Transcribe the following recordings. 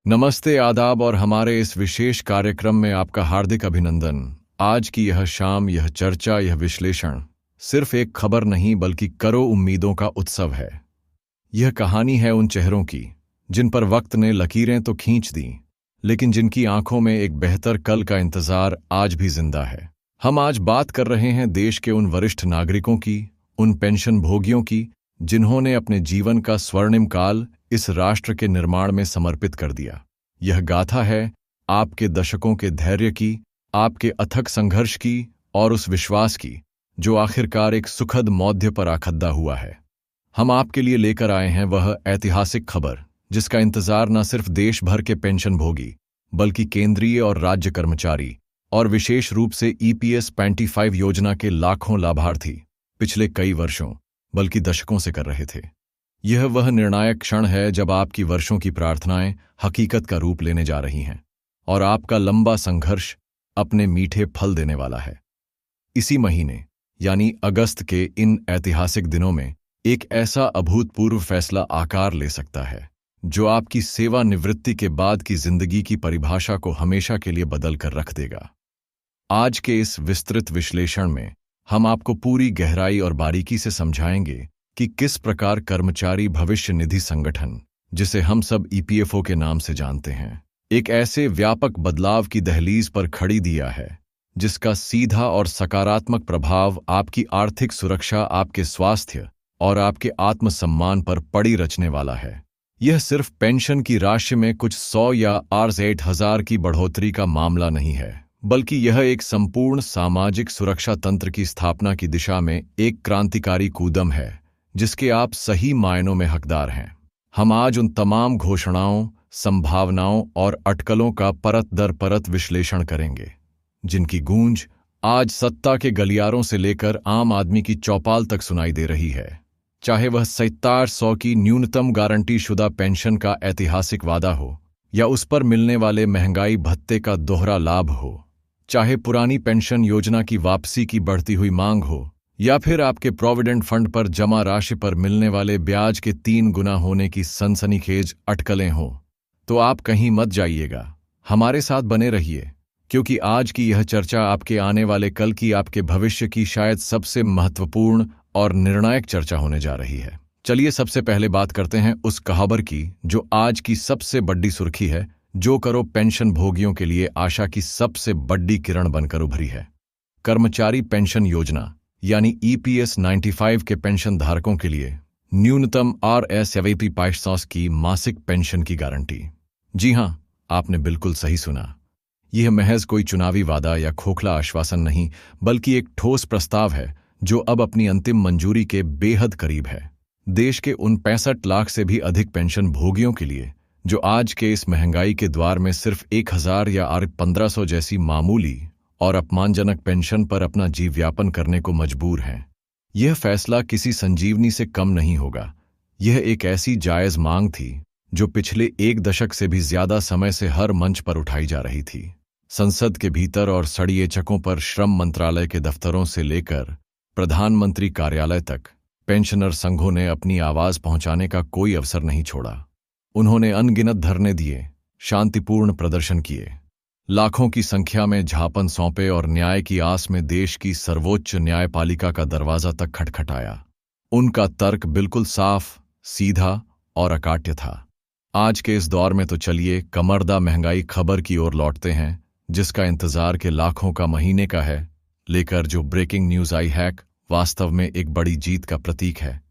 नमस्ते, आदाब और हमारे इस विशेष कार्यक्रम में आपका हार्दिक अभिनंदन। आज की यह शाम, यह चर्चा, यह विश्लेषण सिर्फ एक खबर नहीं बल्कि करोड़ों उम्मीदों का उत्सव है। यह कहानी है उन चेहरों की जिन पर वक्त ने लकीरें तो खींच दी, लेकिन जिनकी आंखों में एक बेहतर कल का इंतजार आज भी जिंदा है। हम आज बात कर रहे हैं देश के उन वरिष्ठ नागरिकों की, उन पेंशन भोगियों की जिन्होंने अपने जीवन का स्वर्णिम काल इस राष्ट्र के निर्माण में समर्पित कर दिया। यह गाथा है आपके दशकों के धैर्य की, आपके अथक संघर्ष की और उस विश्वास की जो आखिरकार एक सुखद मौध्य पर आखद्दा हुआ है। हम आपके लिए लेकर आए हैं वह ऐतिहासिक खबर जिसका इंतजार न सिर्फ देश भर के पेंशन भोगी बल्कि केंद्रीय और राज्य कर्मचारी और विशेष रूप से ईपीएस 25 योजना के लाखों लाभार्थी पिछले कई वर्षों बल्कि दशकों से कर रहे थे। यह वह निर्णायक क्षण है जब आपकी वर्षों की प्रार्थनाएं हकीकत का रूप लेने जा रही हैं और आपका लंबा संघर्ष अपने मीठे फल देने वाला है। इसी महीने यानी अगस्त के इन ऐतिहासिक दिनों में एक ऐसा अभूतपूर्व फैसला आकार ले सकता है जो आपकी सेवानिवृत्ति के बाद की जिंदगी की परिभाषा को हमेशा के लिए बदल कर रख देगा। आज के इस विस्तृत विश्लेषण में हम आपको पूरी गहराई और बारीकी से समझाएंगे कि किस प्रकार कर्मचारी भविष्य निधि संगठन, जिसे हम सब ईपीएफओ के नाम से जानते हैं, एक ऐसे व्यापक बदलाव की दहलीज पर खड़ी दिया है जिसका सीधा और सकारात्मक प्रभाव आपकी आर्थिक सुरक्षा, आपके स्वास्थ्य और आपके आत्मसम्मान पर पड़ी रचने वाला है। यह सिर्फ पेंशन की राशि में कुछ 100 या 8,000 की बढ़ोतरी का मामला नहीं है, बल्कि यह एक संपूर्ण सामाजिक सुरक्षा तंत्र की स्थापना की दिशा में एक क्रांतिकारी कूदम है जिसके आप सही मायनों में हकदार हैं। हम आज उन तमाम घोषणाओं, संभावनाओं और अटकलों का परत दर परत विश्लेषण करेंगे जिनकी गूंज आज सत्ता के गलियारों से लेकर आम आदमी की चौपाल तक सुनाई दे रही है। चाहे वह 6700 की न्यूनतम गारंटी शुदा पेंशन का ऐतिहासिक वादा हो या उस पर मिलने वाले महंगाई भत्ते का दोहरा लाभ हो, चाहे पुरानी पेंशन योजना की वापसी की बढ़ती हुई मांग हो या फिर आपके प्रोविडेंट फंड पर जमा राशि पर मिलने वाले ब्याज के 3 गुना होने की सनसनीखेज अटकलें हों, तो आप कहीं मत जाइएगा। हमारे साथ बने रहिए, क्योंकि आज की यह चर्चा आपके आने वाले कल की, आपके भविष्य की शायद सबसे महत्वपूर्ण और निर्णायक चर्चा होने जा रही है। चलिए सबसे पहले बात करते हैं उस खबर की जो आज की सबसे बड़ी सुर्खी है, जो करो पेंशन भोगियों के लिए आशा की सबसे बड़ी किरण बनकर उभरी है। कर्मचारी पेंशन योजना यानी ईपीएस 95 के पेंशन धारकों के लिए न्यूनतम RSVP 500 की मासिक पेंशन की गारंटी। जी हां, आपने बिल्कुल सही सुना। यह महज कोई चुनावी वादा या खोखला आश्वासन नहीं, बल्कि एक ठोस प्रस्ताव है जो अब अपनी अंतिम मंजूरी के बेहद करीब है। देश के उन 65 लाख से भी अधिक पेंशन भोगियों के लिए जो आज के इस महंगाई के द्वार में सिर्फ 1000 या 1500 जैसी मामूली और अपमानजनक पेंशन पर अपना जीवयापन करने को मजबूर हैं। यह फैसला किसी संजीवनी से कम नहीं होगा। यह एक ऐसी जायज मांग थी जो पिछले 1 दशक से भी ज्यादा समय से हर मंच पर उठाई जा रही थी। संसद के भीतर और सड़िए चकों पर श्रम मंत्रालय के दफ्तरों से लेकर प्रधानमंत्री कार्यालय तक पेंशनर संघों ने अपनी आवाज पहुंचाने का कोई अवसर नहीं छोड़ा। उन्होंने अनगिनत धरने दिए, शांतिपूर्ण प्रदर्शन किए, लाखों की संख्या में झापन सौंपे और न्याय की आस में देश की सर्वोच्च न्यायपालिका का दरवाजा तक खटखटाया। उनका तर्क बिल्कुल साफ, सीधा और अकाट्य था। आज के इस दौर में तो चलिए कमरदा महंगाई खबर की ओर लौटते हैं, जिसका इंतजार के लाखों का महीने का है लेकर जो ब्रेकिंग न्यूज आई है, वास्तव में एक बड़ी जीत का प्रतीक है।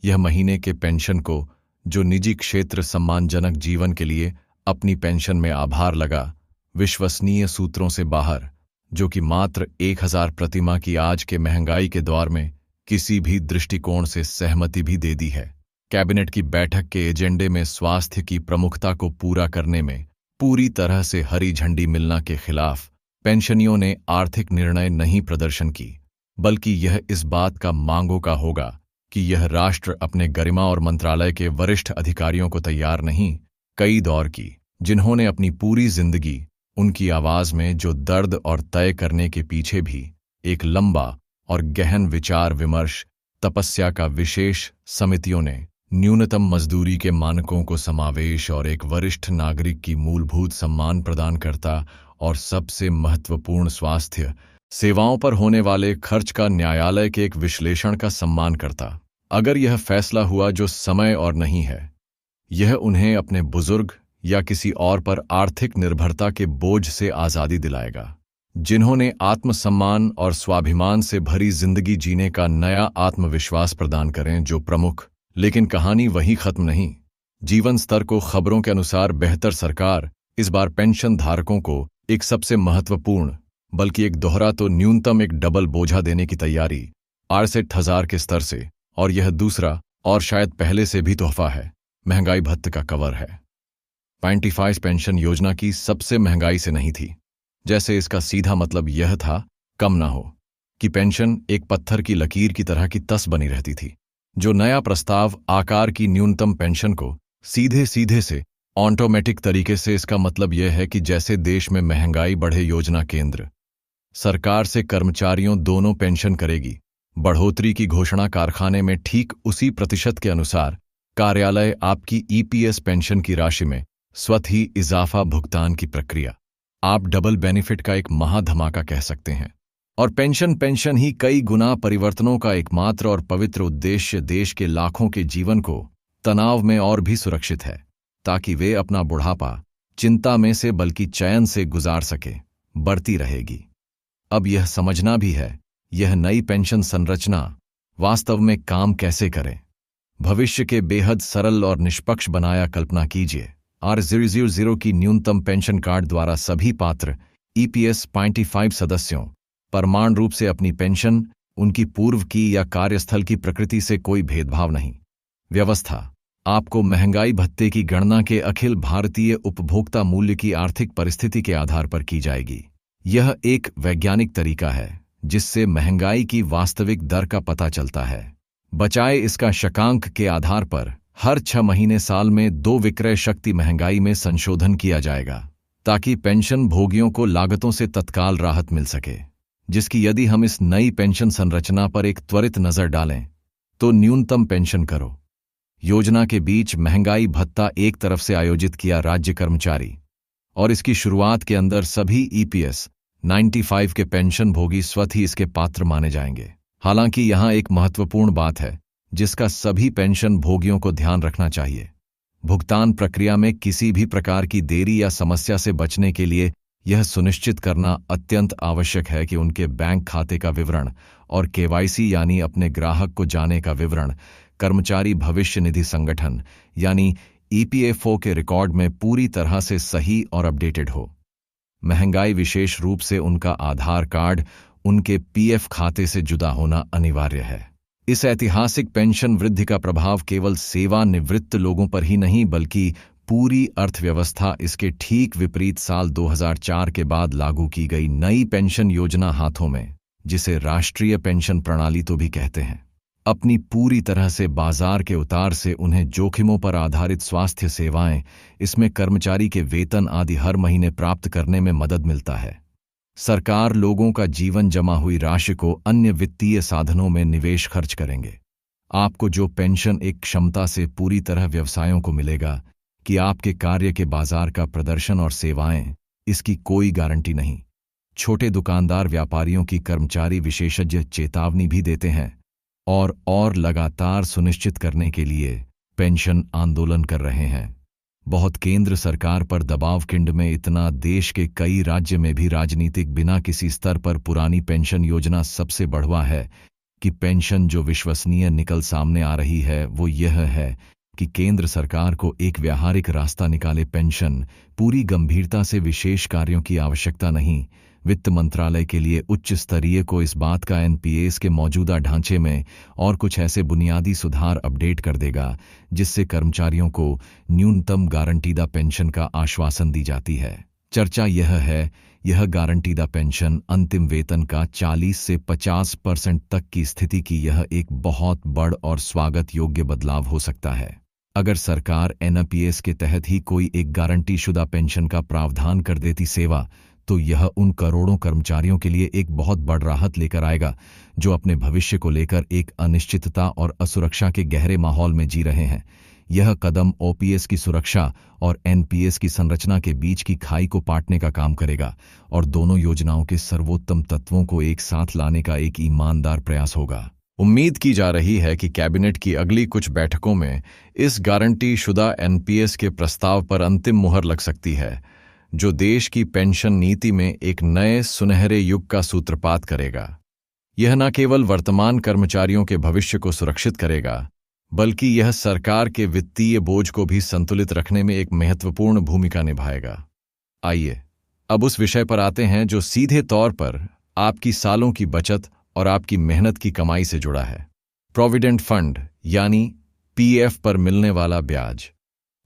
यह महीने के पेंशन को जो निजी क्षेत्र सम्मानजनक जीवन के लिए अपनी पेंशन में आभार लगा, विश्वसनीय सूत्रों से बाहर, जो कि मात्र 1000 प्रतिमाह की आज के महंगाई के दौर में किसी भी दृष्टिकोण से सहमति भी दे दी है। कैबिनेट की बैठक के एजेंडे में स्वास्थ्य की प्रमुखता को पूरा करने में पूरी तरह से हरी झंडी मिलना के खिलाफ पेंशनियों ने आर्थिक निर्णय नहीं प्रदर्शन की, बल्कि यह इस बात का मांगों का होगा कि यह राष्ट्र अपने गरिमा और मंत्रालय के वरिष्ठ अधिकारियों को तैयार नहीं, कई दौर की, जिन्होंने अपनी पूरी जिंदगी उनकी आवाज में जो दर्द और तय करने के पीछे भी एक लंबा और गहन विचार विमर्श तपस्या का विशेष समितियों ने न्यूनतम मजदूरी के मानकों को समावेश और एक वरिष्ठ नागरिक की मूलभूत सम्मान प्रदान करता और सबसे महत्वपूर्ण स्वास्थ्य सेवाओं पर होने वाले खर्च का न्यायालय के एक विश्लेषण का सम्मान करता। अगर यह फैसला हुआ जो समय और नहीं है, यह उन्हें अपने बुजुर्ग या किसी और पर आर्थिक निर्भरता के बोझ से आज़ादी दिलाएगा, जिन्होंने आत्मसम्मान और स्वाभिमान से भरी जिंदगी जीने का नया आत्मविश्वास प्रदान करें जो प्रमुख। लेकिन कहानी वहीं खत्म नहीं। जीवन स्तर को खबरों के अनुसार बेहतर सरकार इस बार पेंशन धारकों को एक सबसे महत्वपूर्ण बल्कि एक दोहरा तो न्यूनतम एक डबल बोझा देने की तैयारी 68,000 के स्तर से, और यह दूसरा और शायद पहले से भी तोहफा है, महंगाई भत्ते का कवर है। 25 पेंशन योजना की सबसे महंगाई से नहीं थी, जैसे इसका सीधा मतलब यह था कम ना हो कि पेंशन एक पत्थर की लकीर की तरह की तस बनी रहती थी। जो नया प्रस्ताव आकार की न्यूनतम पेंशन को सीधे सीधे से ऑटोमेटिक तरीके से, इसका मतलब यह है कि जैसे देश में महंगाई बढ़े योजना केंद्र सरकार से कर्मचारियों दोनों पेंशन करेगी। बढ़ोतरी की घोषणा कारखाने में ठीक उसी प्रतिशत के अनुसार कार्यालय आपकी ईपीएस पेंशन की राशि में स्वतः ही इजाफा भुगतान की प्रक्रिया। आप डबल बेनिफिट का एक महाधमाका कह सकते हैं। और पेंशन ही कई गुना परिवर्तनों का एकमात्र और पवित्र उद्देश्य देश के लाखों के जीवन को तनाव में और भी सुरक्षित है, ताकि वे अपना बुढ़ापा चिंता में से बल्कि चैन से गुजार सके, बढ़ती रहेगी। अब यह समझना भी है यह नई पेंशन संरचना वास्तव में काम कैसे करे। भविष्य के बेहद सरल और निष्पक्ष बनाया कल्पना कीजिए। R000 की न्यूनतम पेंशन कार्ड द्वारा सभी पात्र ईपीएस 25 सदस्यों परमाणु रूप से अपनी पेंशन उनकी पूर्व की या कार्यस्थल की प्रकृति से कोई भेदभाव नहीं। व्यवस्था आपको महंगाई भत्ते की गणना के अखिल भारतीय उपभोक्ता मूल्य की आर्थिक परिस्थिति के आधार पर की जाएगी। यह एक वैज्ञानिक तरीका है जिससे महंगाई की वास्तविक दर का पता चलता है, बचाए इसका शकांक के आधार पर हर 6 महीने साल में 2 विक्रय शक्ति महंगाई में संशोधन किया जाएगा, ताकि पेंशन भोगियों को लागतों से तत्काल राहत मिल सके। जिसकी यदि हम इस नई पेंशन संरचना पर एक त्वरित नजर डालें तो न्यूनतम पेंशन करो योजना के बीच महंगाई भत्ता एक तरफ से आयोजित किया राज्य कर्मचारी, और इसकी शुरुआत के अंदर सभी ईपीएस 95 के पेंशन भोगी स्वतः ही इसके पात्र माने जाएंगे। हालांकि यहां एक महत्वपूर्ण बात है जिसका सभी पेंशन भोगियों को ध्यान रखना चाहिए। भुगतान प्रक्रिया में किसी भी प्रकार की देरी या समस्या से बचने के लिए यह सुनिश्चित करना अत्यंत आवश्यक है कि उनके बैंक खाते का विवरण और केवाईसी यानी अपने ग्राहक को जाने का विवरण कर्मचारी भविष्य निधि संगठन यानी ईपीएफओ के रिकॉर्ड में पूरी तरह से सही और अपडेटेड हो। महंगाई विशेष रूप से उनका आधार कार्ड उनके पीएफ खाते से जुदा होना अनिवार्य है। इस ऐतिहासिक पेंशन वृद्धि का प्रभाव केवल सेवानिवृत्त लोगों पर ही नहीं बल्कि पूरी अर्थव्यवस्था, इसके ठीक विपरीत साल 2004 के बाद लागू की गई नई पेंशन योजना हाथों में, जिसे राष्ट्रीय पेंशन प्रणाली तो भी कहते हैं, अपनी पूरी तरह से बाजार के उतार से उन्हें जोखिमों पर आधारित स्वास्थ्य सेवाएं, इसमें कर्मचारी के वेतन आदि हर महीने प्राप्त करने में मदद मिलता है। सरकार लोगों का जीवन जमा हुई राशि को अन्य वित्तीय साधनों में निवेश खर्च करेंगे। आपको जो पेंशन एक क्षमता से पूरी तरह व्यवसायों को मिलेगा कि आपके कार्य के बाजार का प्रदर्शन और सेवाएं, इसकी कोई गारंटी नहीं। छोटे दुकानदार व्यापारियों की कर्मचारी विशेषज्ञ चेतावनी भी देते हैं और लगातार सुनिश्चित करने के लिए पेंशन आंदोलन कर रहे हैं। बहुत केंद्र सरकार पर दबाव किंड में इतना देश के कई राज्य में भी राजनीतिक बिना किसी स्तर पर पुरानी पेंशन योजना सबसे बढ़वा है कि पेंशन जो विश्वसनीय निकल सामने आ रही है वो यह है कि केंद्र सरकार को एक व्यावहारिक रास्ता निकाले। पेंशन पूरी गंभीरता से विशेष कार्यों की आवश्यकता नहीं। वित्त मंत्रालय के लिए उच्च स्तरीय को इस बात का एनपीएस के मौजूदा ढांचे में और कुछ ऐसे बुनियादी सुधार अपडेट कर देगा जिससे कर्मचारियों को न्यूनतम गारंटीदा पेंशन का आश्वासन दी जाती है। चर्चा यह है यह गारंटीदा पेंशन अंतिम वेतन का 40 से 50% तक की स्थिति की यह एक बहुत बड़ और स्वागत योग्य बदलाव हो सकता है। अगर सरकार एनपीएस के तहत ही कोई एक गारंटीशुदा पेंशन का प्रावधान कर देती सेवा, तो यह उन करोड़ों कर्मचारियों के लिए एक बहुत बड़ राहत लेकर आएगा जो अपने भविष्य को लेकर एक अनिश्चितता और असुरक्षा के गहरे माहौल में जी रहे हैं। यह कदम ओपीएस की सुरक्षा और एनपीएस की संरचना के बीच की खाई को पाटने का काम करेगा और दोनों योजनाओं के सर्वोत्तम तत्वों को एक साथ लाने का एक ईमानदार प्रयास होगा। उम्मीद की जा रही है कि कैबिनेट की अगली कुछ बैठकों में इस गारंटी शुदा एनपीएस के प्रस्ताव पर अंतिम मुहर लग सकती है, जो देश की पेंशन नीति में एक नए सुनहरे युग का सूत्रपात करेगा। यह न केवल वर्तमान कर्मचारियों के भविष्य को सुरक्षित करेगा, बल्कि यह सरकार के वित्तीय बोझ को भी संतुलित रखने में एक महत्वपूर्ण भूमिका निभाएगा। आइए अब उस विषय पर आते हैं जो सीधे तौर पर आपकी सालों की बचत और आपकी मेहनत की कमाई से जुड़ा है। प्रोविडेंट फंड यानी पीएफ पर मिलने वाला ब्याज।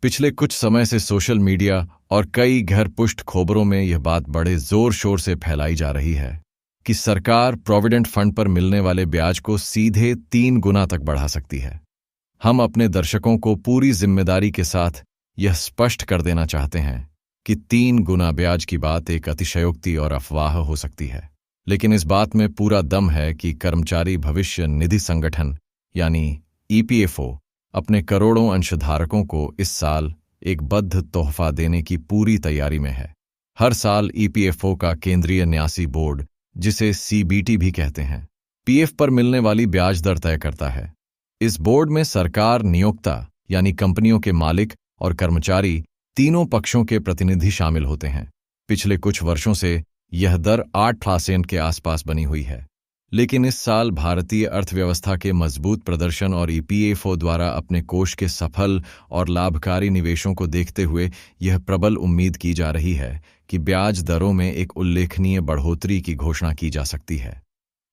पिछले कुछ समय से सोशल मीडिया और कई घर पुष्ट खबरों में यह बात बड़े जोर शोर से फैलाई जा रही है कि सरकार प्रोविडेंट फंड पर मिलने वाले ब्याज को सीधे 3 गुना तक बढ़ा सकती है। हम अपने दर्शकों को पूरी जिम्मेदारी के साथ यह स्पष्ट कर देना चाहते हैं कि 3 गुना ब्याज की बात एक अतिशयोक्ति और अफवाह हो सकती है, लेकिन इस बात में पूरा दम है कि कर्मचारी भविष्य निधि संगठन यानी ईपीएफओ अपने करोड़ों अंशधारकों को इस साल एक बद्ध तोहफा देने की पूरी तैयारी में है। हर साल ईपीएफओ का केंद्रीय न्यासी बोर्ड, जिसे सीबीटी भी कहते हैं, पीएफ पर मिलने वाली ब्याज दर तय करता है। इस बोर्ड में सरकार, नियोक्ता यानी कंपनियों के मालिक और कर्मचारी तीनों पक्षों के प्रतिनिधि शामिल होते हैं। पिछले कुछ वर्षों से यह दर 8% के आसपास बनी हुई है, लेकिन इस साल भारतीय अर्थव्यवस्था के मजबूत प्रदर्शन और ईपीएफओ द्वारा अपने कोष के सफल और लाभकारी निवेशों को देखते हुए यह प्रबल उम्मीद की जा रही है कि ब्याज दरों में एक उल्लेखनीय बढ़ोतरी की घोषणा की जा सकती है।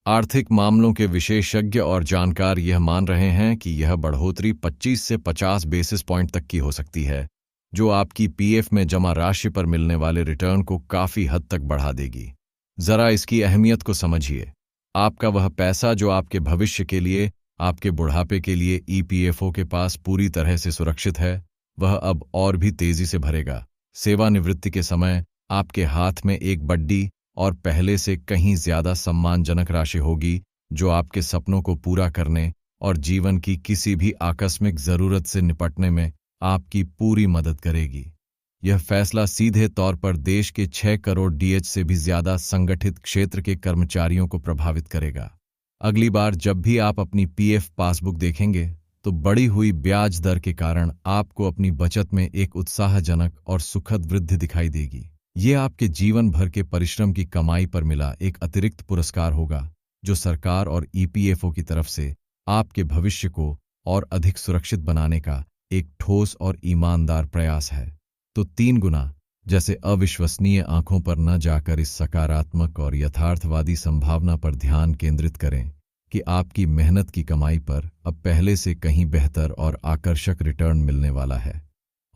आर्थिक मामलों के विशेषज्ञ और जानकार यह मान रहे हैं कि यह बढ़ोतरी 25 से 50 बेसिस पॉइंट तक की हो सकती है, जो आपकी पीएफ में जमा राशि पर मिलने वाले रिटर्न को काफी हद तक बढ़ा देगी। जरा इसकी अहमियत को समझिए। आपका वह पैसा जो आपके भविष्य के लिए, आपके बुढ़ापे के लिए ईपीएफओ के पास पूरी तरह से सुरक्षित है, वह अब और भी तेजी से भरेगा। सेवानिवृत्ति के समय आपके हाथ में एक बड़ी और पहले से कहीं ज्यादा सम्मानजनक राशि होगी, जो आपके सपनों को पूरा करने और जीवन की किसी भी आकस्मिक जरूरत से निपटने में आपकी पूरी मदद करेगी। यह फैसला सीधे तौर पर देश के 6 करोड़ डीएच से भी ज्यादा संगठित क्षेत्र के कर्मचारियों को प्रभावित करेगा। अगली बार जब भी आप अपनी पीएफ पासबुक देखेंगे, तो बढ़ी हुई ब्याज दर के कारण आपको अपनी बचत में एक उत्साहजनक और सुखद वृद्धि दिखाई देगी। ये आपके जीवन भर के परिश्रम की कमाई पर मिला एक अतिरिक्त पुरस्कार होगा, जो सरकार और ईपीएफओ की तरफ से आपके भविष्य को और अधिक सुरक्षित बनाने का एक ठोस और ईमानदार प्रयास है। तो 3 गुना जैसे अविश्वसनीय आंखों पर न जाकर इस सकारात्मक और यथार्थवादी संभावना पर ध्यान केंद्रित करें कि आपकी मेहनत की कमाई पर अब पहले से कहीं बेहतर और आकर्षक रिटर्न मिलने वाला है,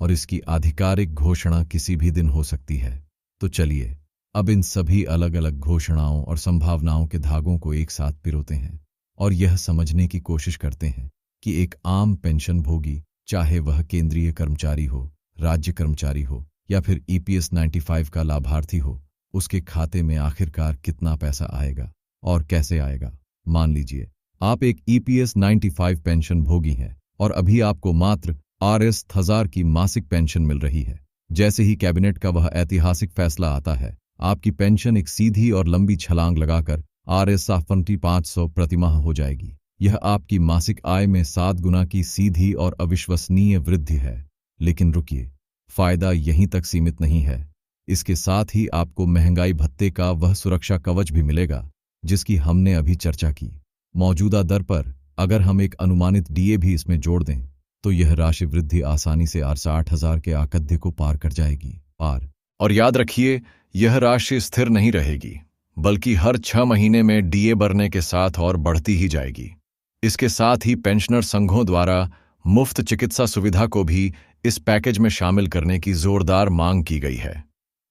और इसकी आधिकारिक घोषणा किसी भी दिन हो सकती है। तो चलिए अब इन सभी अलग अलग घोषणाओं और संभावनाओं के धागों को एक साथ पिरोते हैं और यह समझने की कोशिश करते हैं कि एक आम पेंशन भोगी, चाहे वह केंद्रीय कर्मचारी हो, राज्य कर्मचारी हो या फिर ईपीएस 95 का लाभार्थी हो, उसके खाते में आखिरकार कितना पैसा आएगा और कैसे आएगा। मान लीजिए आप एक ईपीएस 95 पेंशन भोगी हैं और अभी आपको मात्र Rs 1000 की मासिक पेंशन मिल रही है। जैसे ही कैबिनेट का वह ऐतिहासिक फैसला आता है, आपकी पेंशन एक सीधी और लंबी छलांग लगाकर Rs 500 प्रतिमाह हो जाएगी। यह आपकी मासिक आय में 7 गुना की सीधी और अविश्वसनीय वृद्धि है। लेकिन रुकिए, फायदा यहीं तक सीमित नहीं है। इसके साथ ही आपको महंगाई भत्ते का वह सुरक्षा कवच भी मिलेगा जिसकी हमने अभी चर्चा की। मौजूदा दर पर अगर हम एक अनुमानित डीए भी इसमें जोड़ दें, तो यह राशि वृद्धि आसानी से 60,000 के आकद्य को पार कर जाएगी। और याद रखिए, यह राशि स्थिर नहीं रहेगी, बल्कि हर 6 महीने में डीए बढ़ने के साथ और बढ़ती ही जाएगी। इसके साथ ही पेंशनर संघों द्वारा मुफ्त चिकित्सा सुविधा को भी इस पैकेज में शामिल करने की जोरदार मांग की गई है।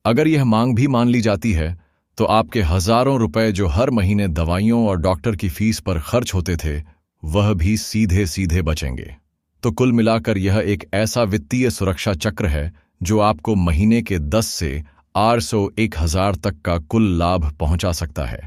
अगर यह मांग भी मान ली जाती है, तो आपके हजारों रुपए जो हर महीने दवाइयों और डॉक्टर की फीस पर खर्च होते थे, वह भी सीधे सीधे बचेंगे। तो कुल मिलाकर यह एक ऐसा वित्तीय सुरक्षा चक्र है जो आपको महीने के 10 से 801,000 तक का कुल लाभ पहुंचा सकता है।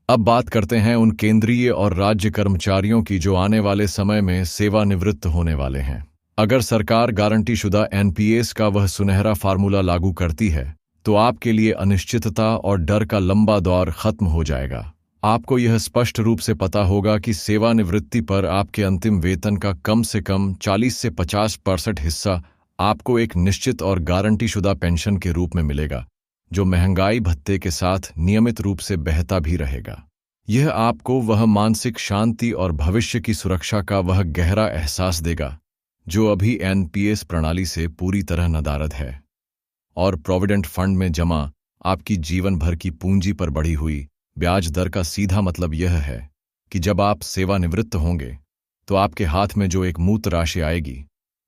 अब बात करते हैं उन केंद्रीय और राज्य कर्मचारियों की जो आने वाले समय में सेवानिवृत्त होने वाले हैं। अगर सरकार गारंटीशुदा एनपीएस का वह सुनहरा फार्मूला लागू करती है तो आपके लिए अनिश्चितता और डर का लंबा दौर खत्म हो जाएगा। आपको यह स्पष्ट रूप से पता होगा कि सेवानिवृत्ति पर आपके अंतिम वेतन का कम से कम 40 से 50% हिस्सा आपको एक निश्चित और गारंटीशुदा पेंशन के रूप में मिलेगा, जो महंगाई भत्ते के साथ नियमित रूप से बहता भी रहेगा। यह आपको वह मानसिक शांति और भविष्य की सुरक्षा का वह गहरा एहसास देगा जो अभी एनपीएस प्रणाली से पूरी तरह नदारद है। और प्रोविडेंट फंड में जमा आपकी जीवन भर की पूंजी पर बढ़ी हुई ब्याज दर का सीधा मतलब यह है कि जब आप सेवानिवृत्त होंगे तो आपके हाथ में जो एक मूर्त राशि आएगी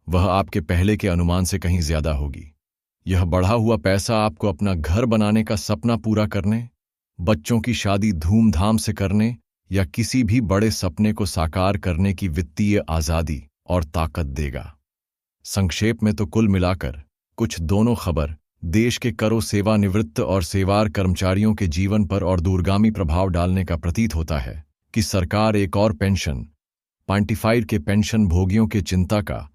वह आपके पहले के अनुमान से कहीं ज्यादा होगी। यह बढ़ा हुआ पैसा आपको अपना घर बनाने का सपना पूरा करने, बच्चों की शादी धूमधाम से करने या किसी भी बड़े सपने को साकार करने की वित्तीय आजादी और ताकत देगा। संक्षेप में तो कुल मिलाकर कुछ दोनों खबर देश के करो सेवानिवृत्त और सेवार कर्मचारियों के जीवन पर और दूरगामी प्रभाव डालने का प्रतीत होता है कि सरकार एक और पेंशन क्वांटिफाइड के पेंशन भोगियों के चिंता का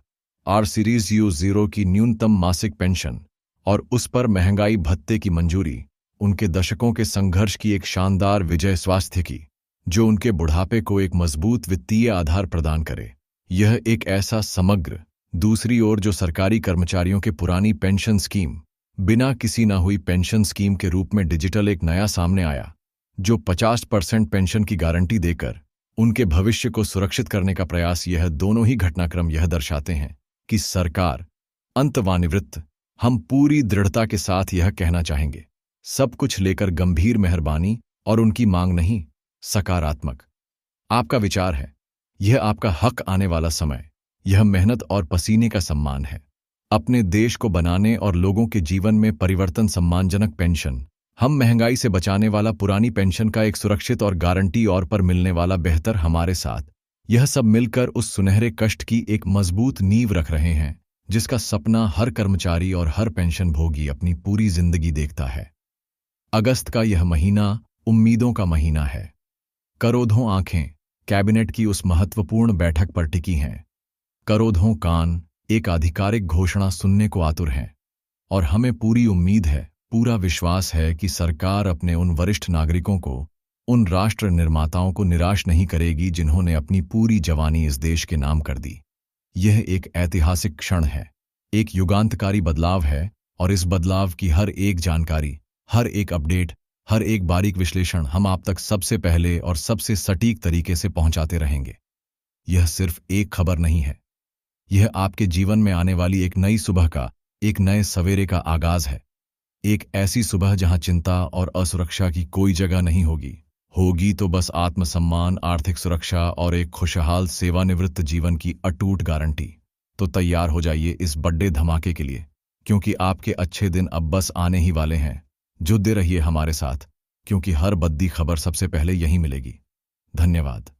आर सीरीज U0 की न्यूनतम मासिक पेंशन और उस पर महंगाई भत्ते की मंजूरी उनके दशकों के संघर्ष की एक शानदार विजय स्वास्थ्य की, जो उनके बुढ़ापे को एक मजबूत वित्तीय आधार प्रदान करे। यह एक ऐसा समग्र दूसरी ओर जो सरकारी कर्मचारियों के पुरानी पेंशन स्कीम बिना किसी न हुई पेंशन स्कीम के रूप में डिजिटल एक नया सामने आया जो 50% पेंशन की गारंटी देकर उनके भविष्य को सुरक्षित करने का प्रयास। यह दोनों ही घटनाक्रम यह दर्शाते हैं कि सरकार अंतवानिवृत्त हम पूरी दृढ़ता के साथ यह कहना चाहेंगे सब कुछ लेकर गंभीर मेहरबानी और उनकी मांग नहीं, सकारात्मक। आपका विचार है, यह आपका हक आने वाला समय, यह मेहनत और पसीने का सम्मान है। अपने देश को बनाने और लोगों के जीवन में परिवर्तन सम्मानजनक पेंशन, हम महंगाई से बचाने वाला पुरानी पेंशन का एक सुरक्षित और गारंटी और पर मिलने वाला बेहतर हमारे साथ, यह सब मिलकर उस सुनहरे कष्ट की एक मजबूत नींव रख रहे हैं जिसका सपना हर कर्मचारी और हर पेंशन भोगी अपनी पूरी जिंदगी देखता है। अगस्त का यह महीना उम्मीदों का महीना है। करोड़ों आंखें कैबिनेट की उस महत्वपूर्ण बैठक पर टिकी हैं। करोड़ों कान एक आधिकारिक घोषणा सुनने को आतुर हैं और हमें पूरी उम्मीद है, पूरा विश्वास है कि सरकार अपने उन वरिष्ठ नागरिकों को, उन राष्ट्र निर्माताओं को निराश नहीं करेगी जिन्होंने अपनी पूरी जवानी इस देश के नाम कर दी। यह एक ऐतिहासिक क्षण है, एक युगांतकारी बदलाव है और इस बदलाव की हर एक जानकारी, हर एक अपडेट, हर एक बारीक विश्लेषण हम आप तक सबसे पहले और सबसे सटीक तरीके से पहुंचाते रहेंगे। यह सिर्फ एक खबर नहीं है, यह आपके जीवन में आने वाली एक नई सुबह का, एक नए सवेरे का आगाज है। एक ऐसी सुबह जहां चिंता और असुरक्षा की कोई जगह नहीं होगी तो बस आत्मसम्मान, आर्थिक सुरक्षा और एक खुशहाल सेवानिवृत्त जीवन की अटूट गारंटी। तो तैयार हो जाइए इस बड़े धमाके के लिए, क्योंकि आपके अच्छे दिन अब बस आने ही वाले हैं। जुड़े रहिए हमारे साथ, क्योंकि हर बद्दी खबर सबसे पहले यहीं मिलेगी। धन्यवाद।